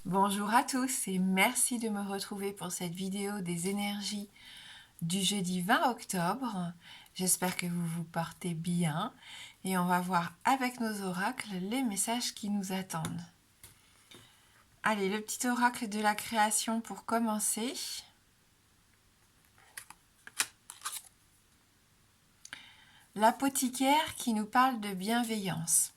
Bonjour à tous et merci de me retrouver pour cette vidéo des énergies du jeudi 20 octobre. J'espère que vous vous portez bien et on va voir avec nos oracles les messages qui nous attendent. Allez, le petit oracle de la création pour commencer. L'apothicaire qui nous parle de bienveillance.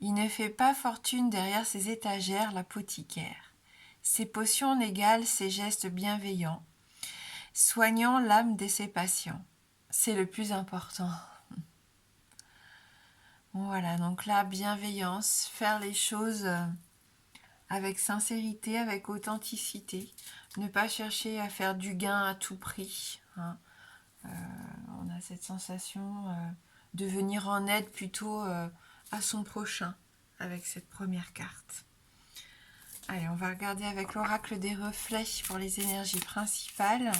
Il ne fait pas fortune derrière ses étagères, l'apothicaire. Ses potions n'égalent ses gestes bienveillants, soignant l'âme de ses patients. C'est le plus important. Voilà, donc la bienveillance, faire les choses avec sincérité, avec authenticité, ne pas chercher à faire du gain à tout prix. On a cette sensation de venir en aide plutôt à son prochain avec cette première carte. Allez, on va regarder avec l'oracle des reflets pour les énergies principales.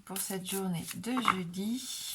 Pour cette journée de jeudi.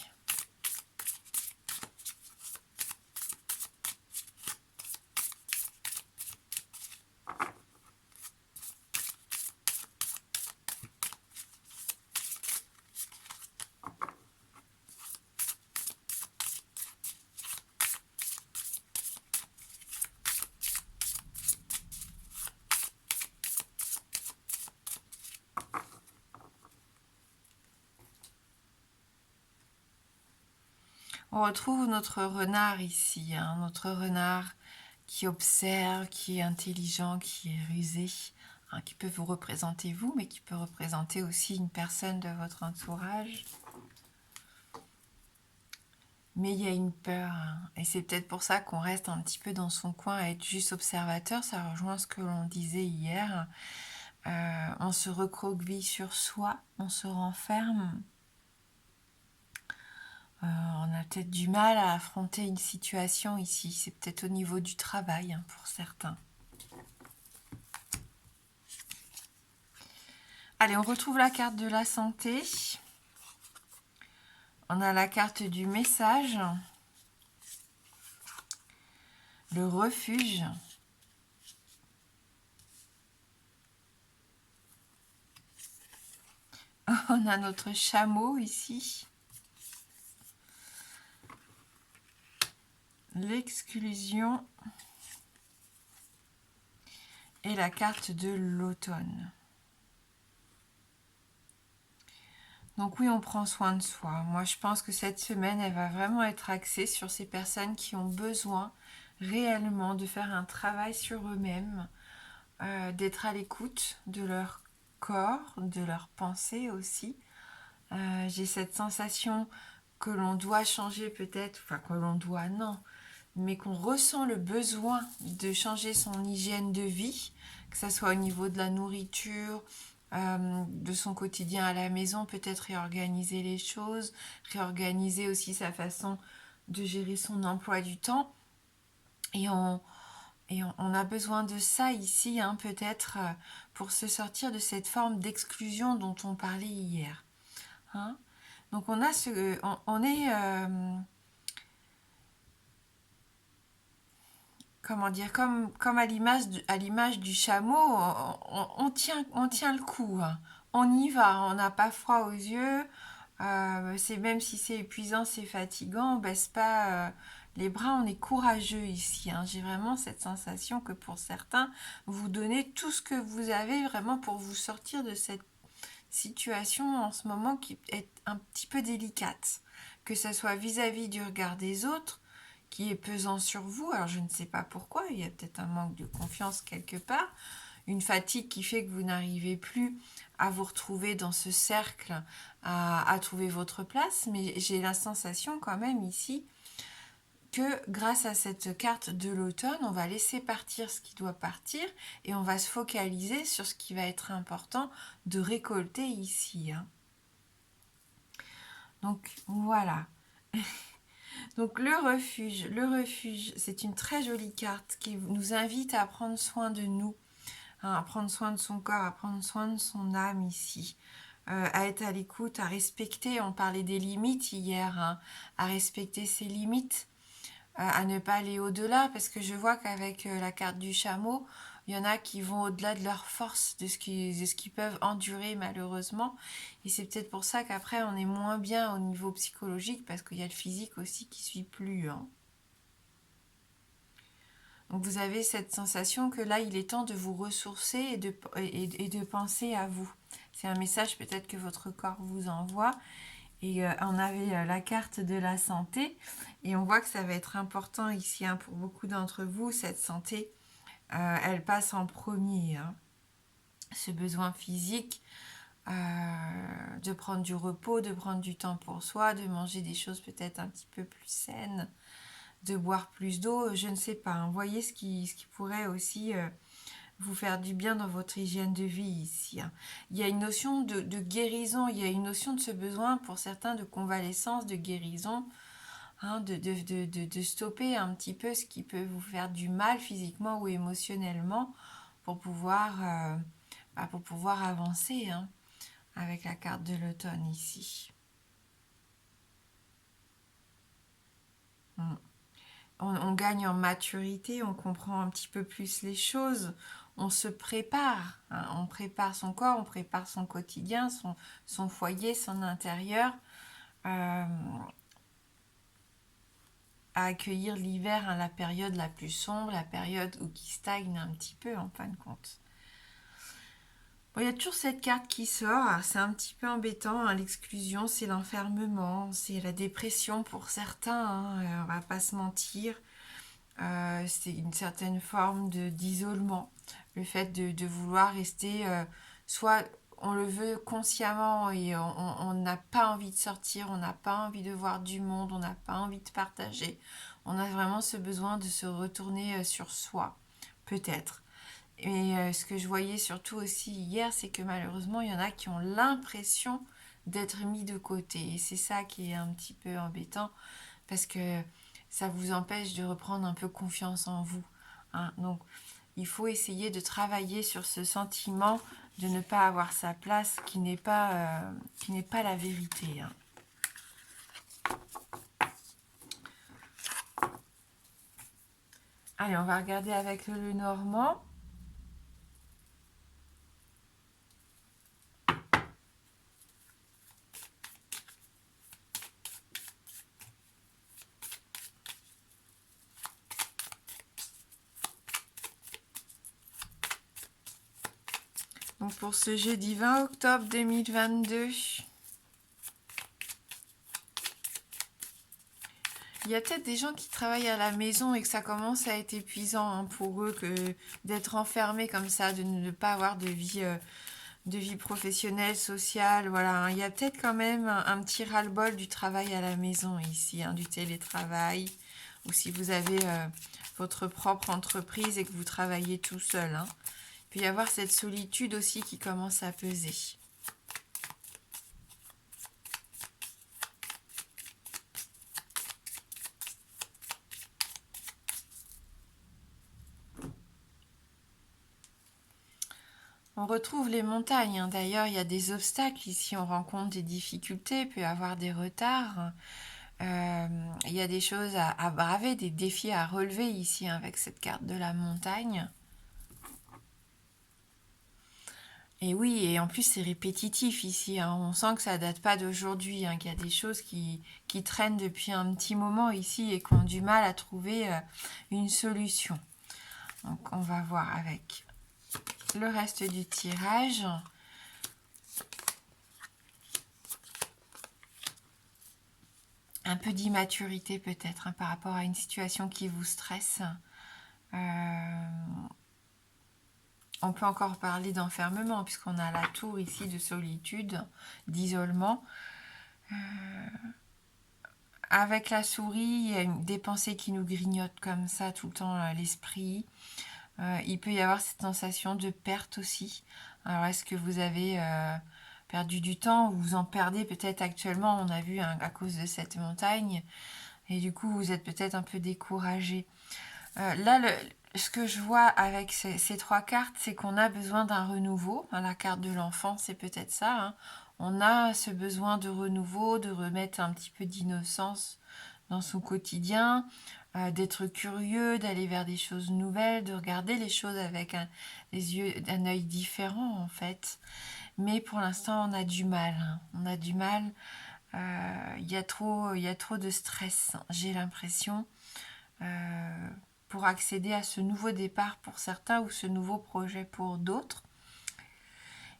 On retrouve notre renard ici, notre renard qui observe, qui est intelligent, qui est rusé, qui peut vous représenter vous, mais qui peut représenter aussi une personne de votre entourage. Mais il y a une peur, et c'est peut-être pour ça qu'on reste un petit peu dans son coin à être juste observateur. Ça rejoint ce que l'on disait hier. On se recroqueville sur soi, on se renferme. On a peut-être du mal à affronter une situation ici. C'est peut-être au niveau du travail pour certains. Allez, on retrouve la carte de la santé. On a la carte du message. Le refuge. On a notre chameau ici. L'exclusion. Et la carte de l'automne. Donc oui, on prend soin de soi. Moi, je pense que cette semaine, elle va vraiment être axée sur ces personnes qui ont besoin réellement de faire un travail sur eux-mêmes, d'être à l'écoute de leur corps, de leurs pensées aussi. J'ai cette sensation que l'on doit changer peut-être, enfin que l'on doit, non, mais qu'on ressent le besoin de changer son hygiène de vie, que ce soit au niveau de la nourriture, de son quotidien à la maison, peut-être réorganiser les choses, réorganiser aussi sa façon de gérer son emploi du temps. Et on a besoin de ça ici, peut-être, pour se sortir de cette forme d'exclusion dont on parlait hier. Donc on a on est comment dire, comme à l'image du chameau, on tient le coup. On y va, on n'a pas froid aux yeux. C'est même si c'est épuisant, c'est fatigant, on baisse pas les bras, on est courageux ici. J'ai vraiment cette sensation que pour certains, vous donnez tout ce que vous avez vraiment pour vous sortir de cette situation en ce moment qui est un petit peu délicate, que ce soit vis-à-vis du regard des autres qui est pesant sur vous. Alors je ne sais pas pourquoi, il y a peut-être un manque de confiance quelque part, une fatigue qui fait que vous n'arrivez plus à vous retrouver dans ce cercle, à trouver votre place, mais j'ai la sensation quand même ici que grâce à cette carte de l'automne, on va laisser partir ce qui doit partir et on va se focaliser sur ce qui va être important de récolter ici. Donc voilà. Donc le refuge, c'est une très jolie carte qui nous invite à prendre soin de nous, à prendre soin de son corps, à prendre soin de son âme ici. à être à l'écoute, à respecter. On parlait des limites hier, hein, à respecter ses limites, à ne pas aller au-delà, parce que je vois qu'avec la carte du chameau, il y en a qui vont au-delà de leur force, de ce qu'ils peuvent endurer malheureusement. Et c'est peut-être pour ça qu'après on est moins bien au niveau psychologique, parce qu'il y a le physique aussi qui suit plus, hein. Donc vous avez cette sensation que là, il est temps de vous ressourcer et de penser à vous. C'est un message peut-être que votre corps vous envoie. Et on avait la carte de la santé. Et on voit que ça va être important ici, hein, pour beaucoup d'entre vous. Cette santé, elle passe en premier, hein. Ce besoin physique, de prendre du repos, de prendre du temps pour soi, de manger des choses peut-être un petit peu plus saines, de boire plus d'eau, je ne sais pas, hein. Voyez ce qui pourrait aussi vous faire du bien dans votre hygiène de vie ici, hein. Il y a une notion de guérison, il y a une notion de ce besoin pour certains de convalescence, de guérison, hein, de stopper un petit peu ce qui peut vous faire du mal physiquement ou émotionnellement pour pour pouvoir avancer, hein, avec la carte de l'automne ici. Mm. On gagne en maturité, on comprend un petit peu plus les choses, on se prépare, hein, on prépare son corps, on prépare son quotidien, son foyer, son intérieur, euh, à accueillir l'hiver, hein, la période la plus sombre, la période où qui stagne un petit peu en fin de compte. Bon, il y a toujours cette carte qui sort, c'est un petit peu embêtant, hein, l'exclusion, c'est l'enfermement, c'est la dépression pour certains, hein, on va pas se mentir. C'est une certaine forme d'isolement. Le fait de vouloir rester, soit on le veut consciemment et on n'a pas envie de sortir, on n'a pas envie de voir du monde, on n'a pas envie de partager. On a vraiment ce besoin de se retourner sur soi, peut-être. Et ce que je voyais surtout aussi hier, c'est que malheureusement, il y en a qui ont l'impression d'être mis de côté. Et c'est ça qui est un petit peu embêtant, parce que ça vous empêche de reprendre un peu confiance en vous, hein. Donc, il faut essayer de travailler sur ce sentiment de ne pas avoir sa place, qui n'est pas la vérité, hein. Allez, on va regarder avec le Normand. Donc pour ce jeudi 20 octobre 2022, il y a peut-être des gens qui travaillent à la maison et que ça commence à être épuisant, hein, pour eux, que d'être enfermés comme ça, de ne pas avoir de vie professionnelle, sociale, voilà, hein. Il y a peut-être quand même un petit ras-le-bol du travail à la maison ici, hein, du télétravail, ou si vous avez votre propre entreprise et que vous travaillez tout seul, hein. Il peut y avoir cette solitude aussi qui commence à peser. On retrouve les montagnes, hein. D'ailleurs, il y a des obstacles ici, on rencontre des difficultés, il peut y avoir des retards. Il y a des choses à braver, des défis à relever ici, hein, avec cette carte de la montagne. Et oui, et en plus c'est répétitif ici, hein. On sent que ça date pas d'aujourd'hui, hein, qu'il y a des choses qui traînent depuis un petit moment ici et qui ont du mal à trouver une solution. Donc on va voir avec le reste du tirage. Un peu d'immaturité peut-être, hein, par rapport à une situation qui vous stresse. On peut encore parler d'enfermement, puisqu'on a la tour ici de solitude, d'isolement. Avec la souris, il y a des pensées qui nous grignotent comme ça tout le temps l'esprit. Il peut y avoir cette sensation de perte aussi. Alors, est-ce que vous avez perdu du temps ou vous en perdez peut-être actuellement? On a vu, hein, à cause de cette montagne. Et du coup, vous êtes peut-être un peu découragé. Là, ce que je vois avec ces trois cartes, c'est qu'on a besoin d'un renouveau. La carte de l'enfant, c'est peut-être ça, hein. On a ce besoin de renouveau, de remettre un petit peu d'innocence dans son quotidien, d'être curieux, d'aller vers des choses nouvelles, de regarder les choses avec un œil différent en fait. Mais pour l'instant, on a du mal. On a du mal. Il y a trop de stress, j'ai l'impression, pour accéder à ce nouveau départ pour certains ou ce nouveau projet pour d'autres.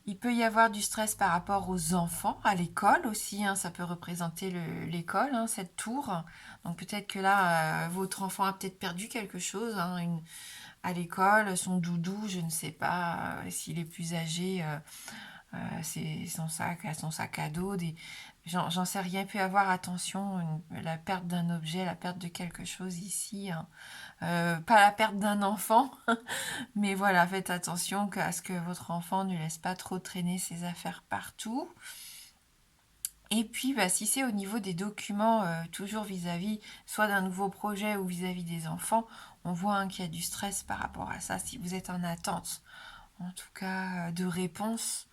Il peut y avoir du stress par rapport aux enfants, à l'école aussi, ça peut représenter l'école, cette tour. Donc peut-être que là, votre enfant a peut-être perdu quelque chose à l'école, son doudou, je ne sais pas, s'il est plus âgé, c'est son sac à dos, j'en sais rien, il peut y avoir, attention, la perte d'un objet, la perte de quelque chose ici, pas la perte d'un enfant, mais voilà, faites attention à ce que votre enfant ne laisse pas trop traîner ses affaires partout. Et puis, si c'est au niveau des documents, toujours vis-à-vis soit d'un nouveau projet ou vis-à-vis des enfants, on voit qu'il y a du stress par rapport à ça. Si vous êtes en attente, en tout cas, de réponse,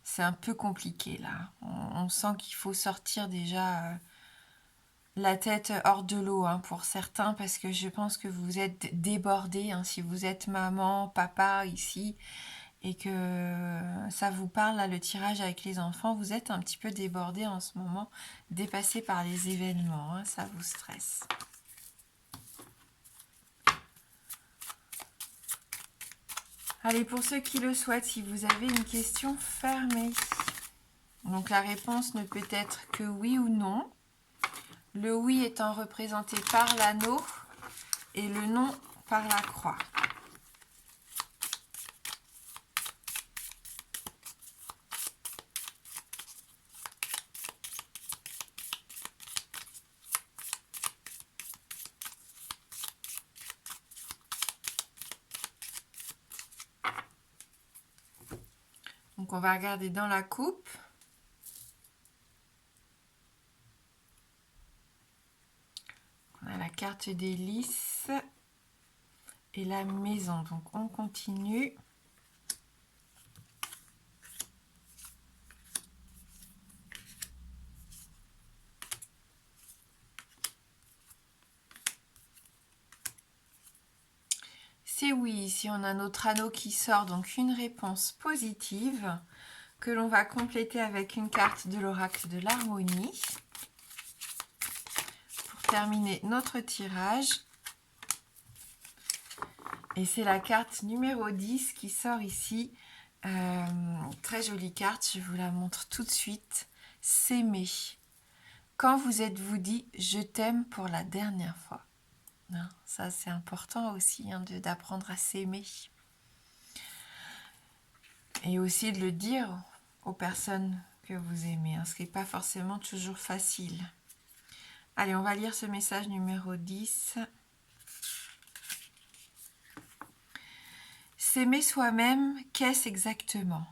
c'est un peu compliqué là. On sent qu'il faut sortir déjà la tête hors de l'eau pour certains, parce que je pense que vous êtes débordés, si vous êtes maman, papa ici, et que ça vous parle, là, le tirage avec les enfants, vous êtes un petit peu débordés en ce moment, dépassés par les événements, ça vous stresse. Allez, pour ceux qui le souhaitent, si vous avez une question, fermée. Donc la réponse ne peut être que oui ou non. Le oui étant représenté par l'anneau et le non par la croix. Donc on va regarder dans la coupe. On a la carte des lys et la maison. Donc on continue. C'est oui, ici on a notre anneau qui sort, donc une réponse positive que l'on va compléter avec une carte de l'oracle de l'harmonie pour terminer notre tirage. Et c'est la carte numéro 10 qui sort ici. Très jolie carte, je vous la montre tout de suite. S'aimer. Quand vous êtes-vous dit « je t'aime pour la dernière fois ». Ça, c'est important aussi d'apprendre à s'aimer. Et aussi de le dire aux personnes que vous aimez, ce qui n'est pas forcément toujours facile. Allez, on va lire ce message numéro 10. S'aimer soi-même, qu'est-ce exactement ?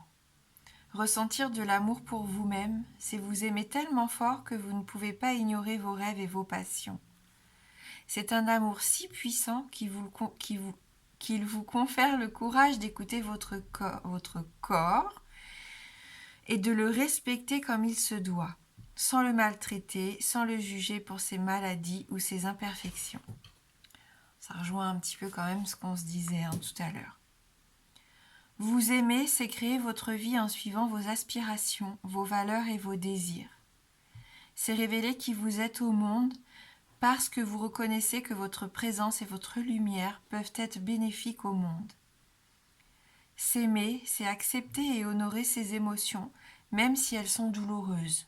Ressentir de l'amour pour vous-même, c'est vous aimer tellement fort que vous ne pouvez pas ignorer vos rêves et vos passions. C'est un amour si puissant qu'il vous confère le courage d'écouter votre corps et de le respecter comme il se doit, sans le maltraiter, sans le juger pour ses maladies ou ses imperfections. Ça rejoint un petit peu quand même ce qu'on se disait tout à l'heure. Vous aimer, c'est créer votre vie en suivant vos aspirations, vos valeurs et vos désirs. C'est révéler qui vous êtes au monde parce que vous reconnaissez que votre présence et votre lumière peuvent être bénéfiques au monde. S'aimer, c'est accepter et honorer ses émotions, même si elles sont douloureuses.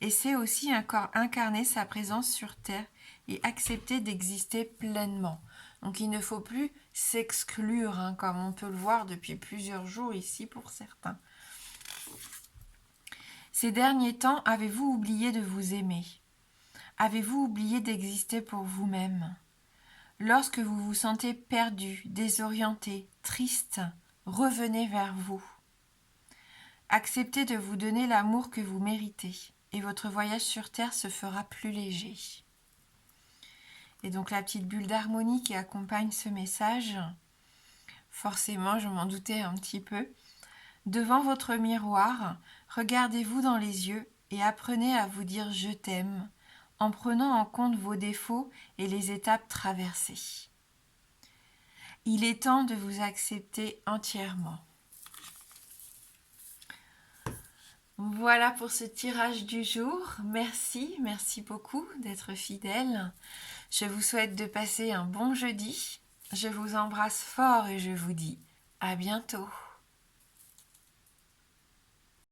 Et c'est aussi incarner sa présence sur Terre et accepter d'exister pleinement. Donc il ne faut plus s'exclure, comme on peut le voir depuis plusieurs jours ici pour certains. Ces derniers temps, avez-vous oublié de vous aimer ? Avez-vous oublié d'exister pour vous-même ? Lorsque vous vous sentez perdu, désorienté, triste, revenez vers vous. Acceptez de vous donner l'amour que vous méritez et votre voyage sur Terre se fera plus léger. Et donc la petite bulle d'harmonie qui accompagne ce message forcément, je m'en doutais un petit peu. Devant votre miroir, regardez-vous dans les yeux et apprenez à vous dire je t'aime en prenant en compte vos défauts et les étapes traversées. Il est temps de vous accepter entièrement. Voilà pour ce tirage du jour. Merci beaucoup d'être fidèle. Je vous souhaite de passer un bon jeudi. Je vous embrasse fort et je vous dis à bientôt.